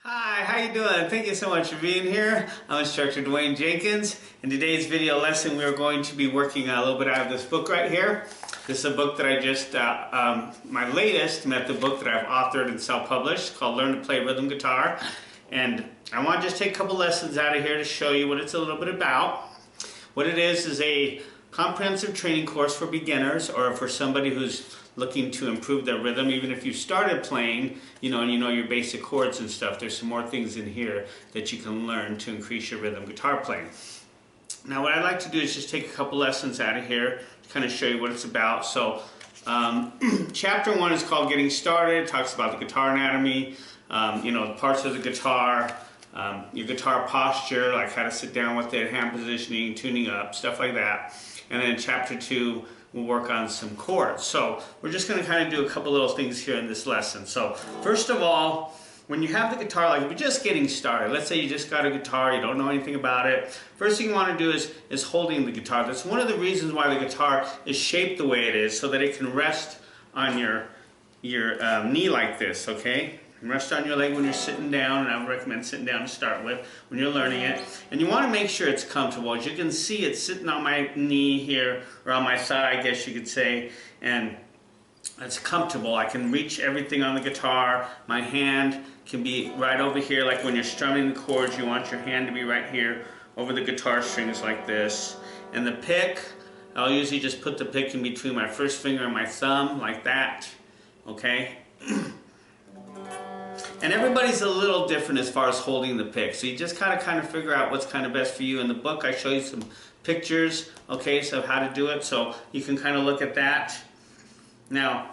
Hi, how you doing? Thank you so much for being here. I'm Instructor Dwayne Jenkins. In today's video lesson, we're going to be working a little bit out of this book right here. This is a book that I just, my latest method book that I've authored and self-published called Learn to Play Rhythm Guitar. And I want to just take a couple lessons out of here to show you what it's a little bit about. What it is a comprehensive training course for beginners or for somebody who's looking to improve their rhythm. Even if you started playing, and you know your basic chords and stuff, there's some more things in here that you can learn to increase your rhythm guitar playing. Now what I'd like to do is just take a couple lessons out of here to kind of show you what it's about. So chapter 1 is called Getting Started. It talks about the guitar anatomy, the parts of the guitar, your guitar posture, like how to sit down with it, hand positioning, tuning up, stuff like that. And then in chapter 2, we'll work on some chords. So we're just going to kind of do a couple little things here in this lesson. So first of all, when you have the guitar, like if you're just getting started, let's say you just got a guitar, you don't know anything about it, first thing you want to do is holding the guitar. That's one of the reasons why the guitar is shaped the way it is, so that it can rest on your knee like this, okay? Rest on your leg when you're sitting down, and I would recommend sitting down to start with when you're learning it. And you want to make sure it's comfortable. As you can see, it's sitting on my knee here, or on my thigh, I guess you could say, and it's comfortable. I can reach everything on the guitar. My hand can be right over here, like when you're strumming the chords, you want your hand to be right here over the guitar strings like this. And the pick, I'll usually just put the pick in between my first finger and my thumb, like that, okay? And everybody's a little different as far as holding the pick. So you just kind of figure out what's kind of best for you. In the book I show you some pictures, okay, so how to do it. So you can kind of look at that. Now,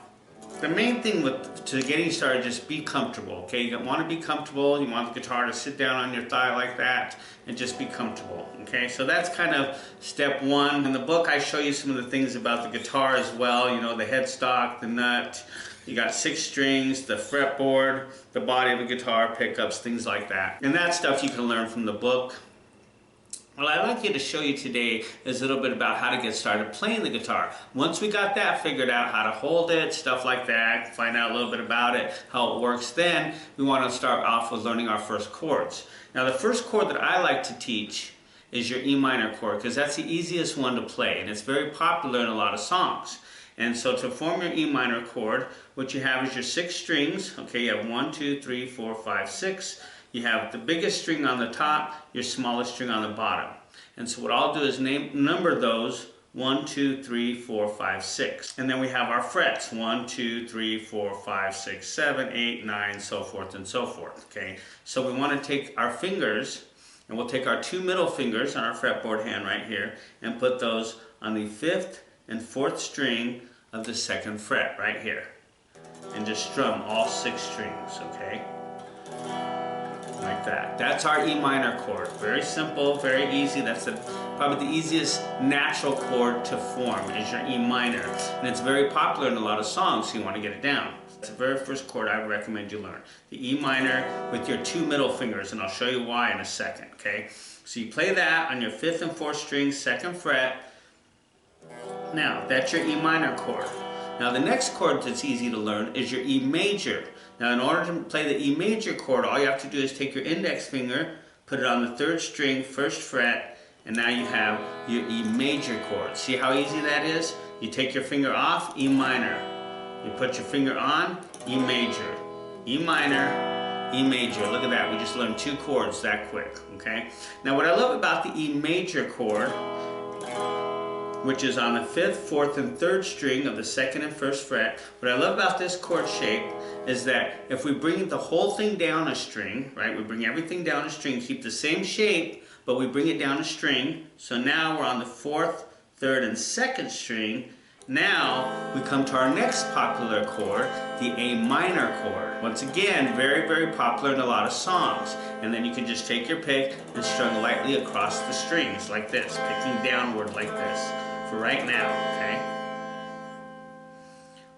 the main thing to getting started, just be comfortable, okay? You want to be comfortable. You want the guitar to sit down on your thigh like that and just be comfortable, okay? So that's kind of step 1. In the book I show you some of the things about the guitar as well, the headstock, the nut. You got 6 strings, the fretboard, the body of the guitar, pickups, things like that. And that stuff you can learn from the book. What I'd like you to show you today is a little bit about how to get started playing the guitar. Once we got that figured out, how to hold it, stuff like that, find out a little bit about it, how it works, then we want to start off with learning our first chords. Now the first chord that I like to teach is your E minor chord, because that's the easiest one to play, and it's very popular in a lot of songs. And so to form your E minor chord, what you have is your 6 strings. Okay, you have 1, 2, 3, 4, 5, 6. You have the biggest string on the top, your smallest string on the bottom. And so what I'll do is number those 1, 2, 3, 4, 5, 6. And then we have our frets 1, 2, 3, 4, 5, 6, 7, 8, 9, so forth and so forth. Okay, so we want to take our fingers, and we'll take our 2 middle fingers on our fretboard hand right here and put those on the 5th and 4th string of the 2nd fret right here, and just strum all 6 strings, okay? Like that. That's our E minor chord. Very simple, very easy. That's probably the easiest natural chord to form is your E minor. And it's very popular in a lot of songs, so you want to get it down. It's the very first chord I would recommend you learn. The E minor with your 2 middle fingers, and I'll show you why in a second, okay? So you play that on your 5th and 4th string, 2nd fret. Now, that's your E minor chord. Now, the next chord that's easy to learn is your E major. Now, in order to play the E major chord, all you have to do is take your index finger, put it on the 3rd string, 1st fret, and now you have your E major chord. See how easy that is? You take your finger off, E minor. You put your finger on, E major. E minor, E major. Look at that. We just learned 2 chords that quick, okay? Now, what I love about the E major chord, which is on the 5th, 4th, and 3rd string of the 2nd and 1st fret. What I love about this chord shape is that if we bring the whole thing down a string, right, we bring everything down a string, keep the same shape, but we bring it down a string. So now we're on the 4th, 3rd, and 2nd string. Now we come to our next popular chord, the A minor chord. Once again, very, very popular in a lot of songs. And then you can just take your pick and strum lightly across the strings like this, picking downward like this for right now, okay?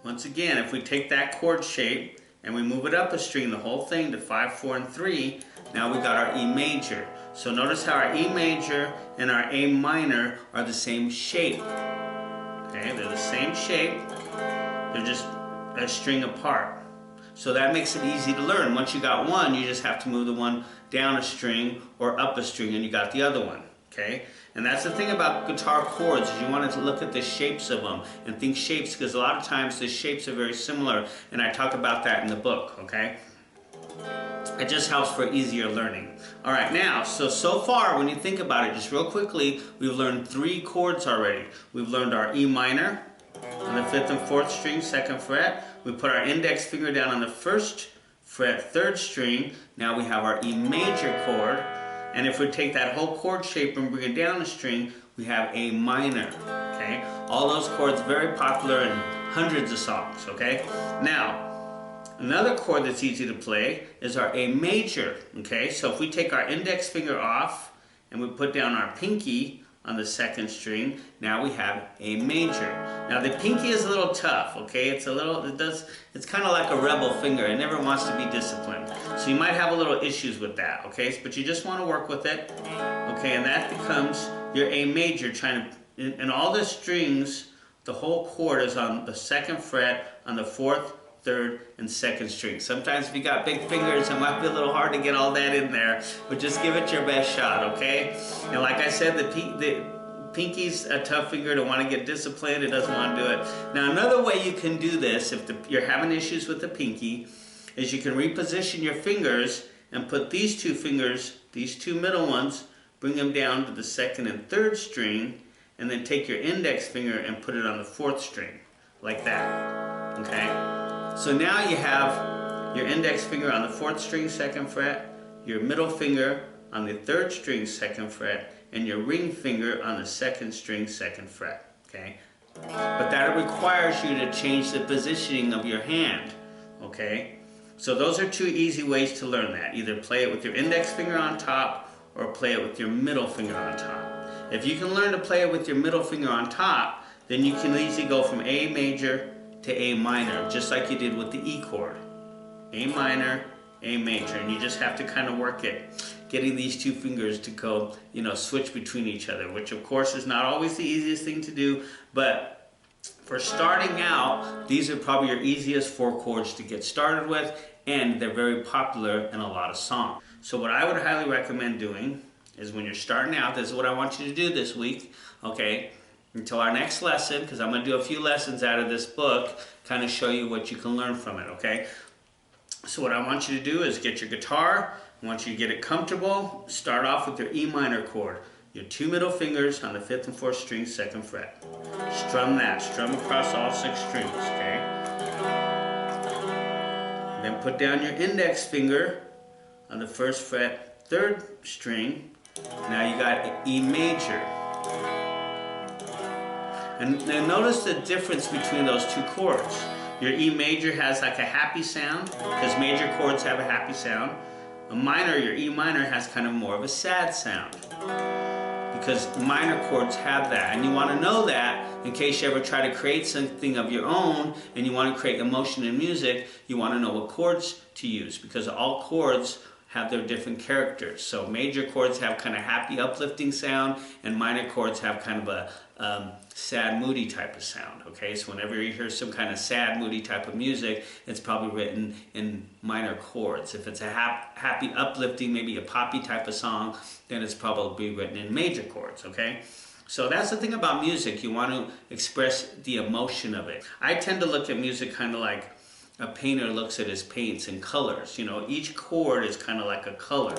Once again, if we take that chord shape and we move it up a string, the whole thing to 5, 4, and 3, now we got our E major. So notice how our E major and our A minor are the same shape. Okay, they're the same shape, they're just a string apart. So that makes it easy to learn. Once you got one, you just have to move the one down a string or up a string and you got the other one, okay? And that's the thing about guitar chords, is you want to look at the shapes of them and think shapes, because a lot of times the shapes are very similar, and I talk about that in the book, okay? It just helps for easier learning. All right, now, so far when you think about it, just real quickly, we've learned 3 chords already. We've learned our E minor on the 5th and 4th string, 2nd fret. We put our index finger down on the 1st fret, 3rd string. Now we have our E major chord. And if we take that whole chord shape and bring it down a string, we have A minor, okay? All those chords very popular in hundreds of songs, okay? Now, another chord that's easy to play is our A major, okay? So if we take our index finger off and we put down our pinky on the 2nd string, now we have A major. Now the pinky is a little tough, okay? It's kind of like a rebel finger. It never wants to be disciplined. So you might have a little issues with that, okay? But you just want to work with it, okay? And that becomes your A major, and all the strings, the whole chord is on the 2nd fret, on the 4th, 3rd, and 2nd string. Sometimes if you got big fingers, it might be a little hard to get all that in there, but just give it your best shot, okay? And like I said, the pinky's a tough finger to want to get disciplined. It doesn't want to do it. Now another way you can do this, if you're having issues with the pinky, is you can reposition your fingers and put these 2 fingers, these 2 middle ones, bring them down to the 2nd and 3rd string, and then take your index finger and put it on the 4th string, like that, okay? So now you have your index finger on the 4th string, 2nd fret, your middle finger on the 3rd string, 2nd fret, and your ring finger on the 2nd string, 2nd fret, okay? But that requires you to change the positioning of your hand, okay? So those are 2 easy ways to learn that. Either play it with your index finger on top or play it with your middle finger on top. If you can learn to play it with your middle finger on top, then you can easily go from A major to A minor, just like you did with the E chord. A minor, A major, and you just have to kind of work it, getting these 2 fingers to go, switch between each other, which of course is not always the easiest thing to do, but for starting out, these are probably your easiest 4 chords to get started with, and they're very popular in a lot of songs. So what I would highly recommend doing is when you're starting out, this is what I want you to do this week, okay? Until our next lesson, because I'm going to do a few lessons out of this book, kind of show you what you can learn from it, okay? So what I want you to do is get your guitar. I want you to get it comfortable. Start off with your E minor chord. Your 2 middle fingers on the 5th and 4th string, 2nd fret. Strum that. Strum across all 6 strings, okay? Then put down your index finger on the 1st fret, 3rd string. Now you got E major. And notice the difference between those 2 chords. Your E major has like a happy sound, because major chords have a happy sound. A minor, your E minor, has kind of more of a sad sound, because minor chords have that. And you want to know that in case you ever try to create something of your own and you want to create emotion in music, you want to know what chords to use, because all chords have their different characters. So major chords have kind of happy, uplifting sound, and minor chords have kind of a sad, moody type of sound, okay? So whenever you hear some kind of sad, moody type of music, it's probably written in minor chords. If it's a happy, uplifting, maybe a poppy type of song, then it's probably written in major chords, okay? So that's the thing about music. You want to express the emotion of it. I tend to look at music kind of like a painter looks at his paints and colors. Each chord is kind of like a color,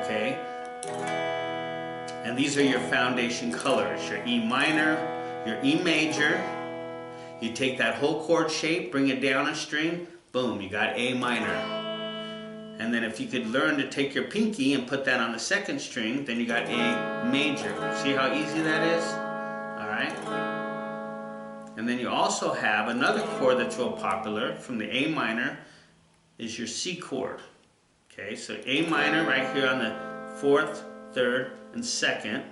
okay? And these are your foundation colors. Your E minor, your E major. You take that whole chord shape, bring it down a string, boom, you got A minor. And then if you could learn to take your pinky and put that on the 2nd string, then you got A major. See how easy that is? All right? And then you also have another chord that's real popular from the A minor is your C chord. Okay, so A minor right here on the 4th, 3rd, and 2nd.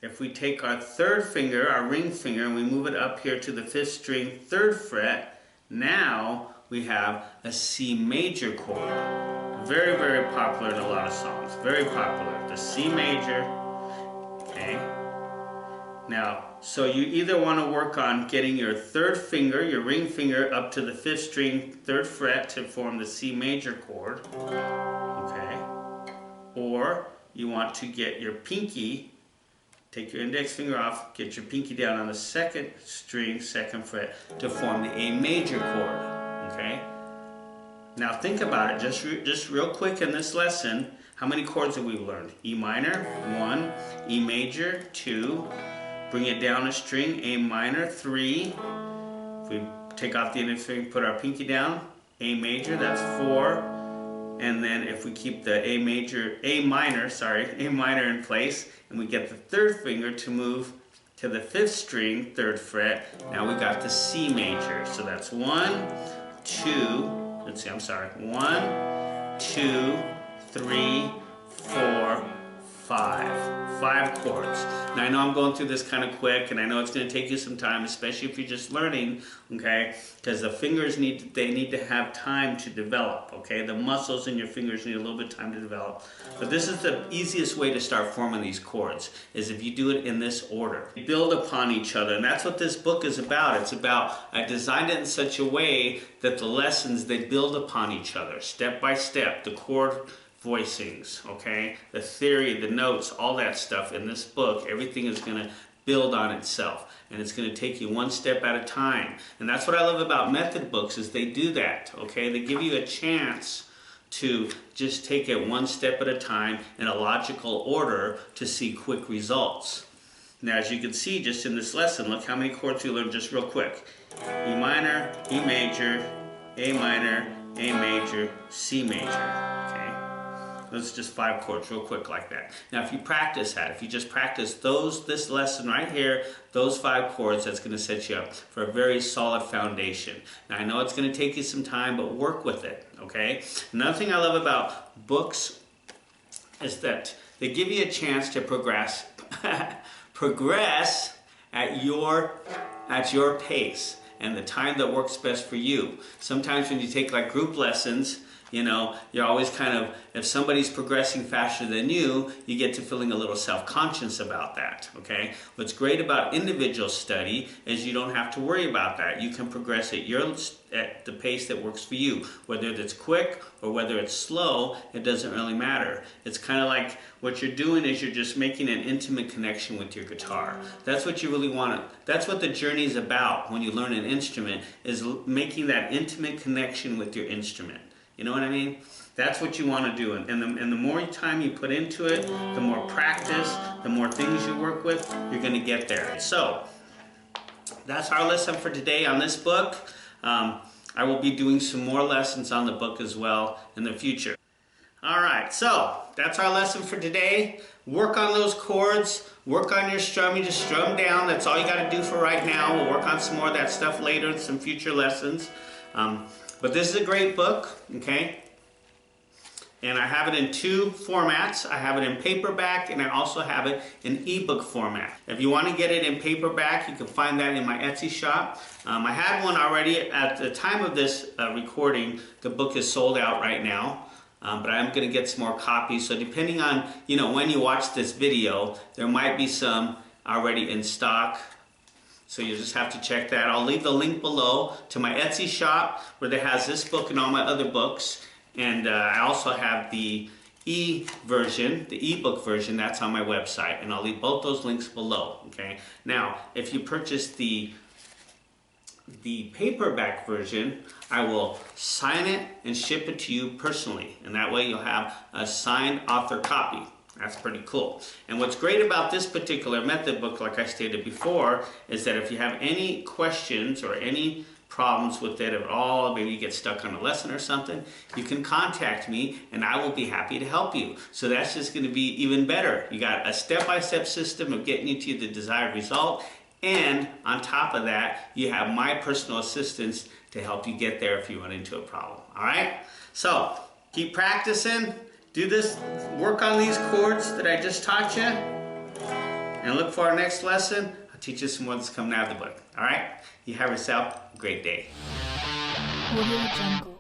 If we take our 3rd finger, our ring finger, and we move it up here to the 5th string, 3rd fret, now we have a C major chord. Very, very popular in a lot of songs. Very popular. The C major. Okay. Now, So you either want to work on getting your third finger, your ring finger, up to the 5th string, 3rd fret to form the C major chord, okay? Or you want to get your pinky, take your index finger off, get your pinky down on the 2nd string, 2nd fret to form the A major chord, okay? Now think about it, just real quick in this lesson, how many chords have we learned? E minor, 1, E major, 2, bring it down a string, A minor, 3. If we take off the index finger, put our pinky down, A major, that's 4. And then if we keep the A minor in place, and we get the 3rd finger to move to the 5th string, 3rd fret, now we got the C major. So that's 1, 2, let's see, I'm sorry, 1, 2, 3, 4, 5 chords. Now I know I'm going through this kind of quick, and I know it's going to take you some time, especially if you're just learning, okay? Because the fingers need to have time to develop, okay? The muscles in your fingers need a little bit of time to develop. But this is the easiest way to start forming these chords, is if you do it in this order. Build upon each other, and that's what this book is about. It's about, I designed it in such a way that the lessons, they build upon each other, step by step, the chord voicings, okay? The theory, the notes, all that stuff in this book, everything is going to build on itself, and it's going to take you one step at a time. And that's what I love about method books, is they do that, okay? They give you a chance to just take it one step at a time in a logical order to see quick results. Now, as you can see just in this lesson, look how many chords we learned just real quick. E minor, E major, A minor, A major, C major. Those are just 5 chords real quick like that. Now if you practice that, if you just practice this lesson right here, those 5 chords, that's going to set you up for a very solid foundation. Now I know it's going to take you some time, but work with it, okay? Another thing I love about books is that they give you a chance to progress at your pace and the time that works best for you. Sometimes when you take like group lessons, you know, you're always kind of, if somebody's progressing faster than you get to feeling a little self-conscious about that, okay? What's great about individual study is you don't have to worry about that. You can progress at the pace that works for you. Whether it's quick or whether it's slow, it doesn't really matter. It's kind of like what you're doing is you're just making an intimate connection with your guitar. That's what you really want to, that's what the journey is about when you learn an instrument, is making that intimate connection with your instrument. You know what I mean? That's what you want to do. And the more time you put into it, the more practice, the more things you work with, you're going to get there. So, that's our lesson for today on this book. I will be doing some more lessons on the book as well in the future. Alright, so that's our lesson for today. Work on those chords, work on your strumming, just strum down. That's all you got to do for right now. We'll work on some more of that stuff later in some future lessons. But this is a great book, okay? And I have it in 2 formats. I have it in paperback, and I also have it in ebook format. If you want to get it in paperback, you can find that in my Etsy shop. I had one already. At the time of this recording, the book is sold out right now. But I'm going to get some more copies. So depending on, you know, when you watch this video, there might be some already in stock. So you just have to check that. I'll leave the link below to my Etsy shop where it has this book and all my other books. And I also have the e-version, the ebook version, that's on my website. And I'll leave both those links below, okay? Now, if you purchase the paperback version, I will sign it and ship it to you personally. And that way you'll have a signed author copy. That's pretty cool. And what's great about this particular method book, like I stated before, is that if you have any questions or any problems with it at all, maybe you get stuck on a lesson or something, you can contact me and I will be happy to help you. So that's just going to be even better. You got a step-by-step system of getting you to the desired result, and on top of that, you have my personal assistance to help you get there if you run into a problem. All right? So keep practicing. Do this, work on these chords that I just taught you, and look for our next lesson. I'll teach you some more that's coming out of the book. All right? You have yourself a great day. Audio Jungle.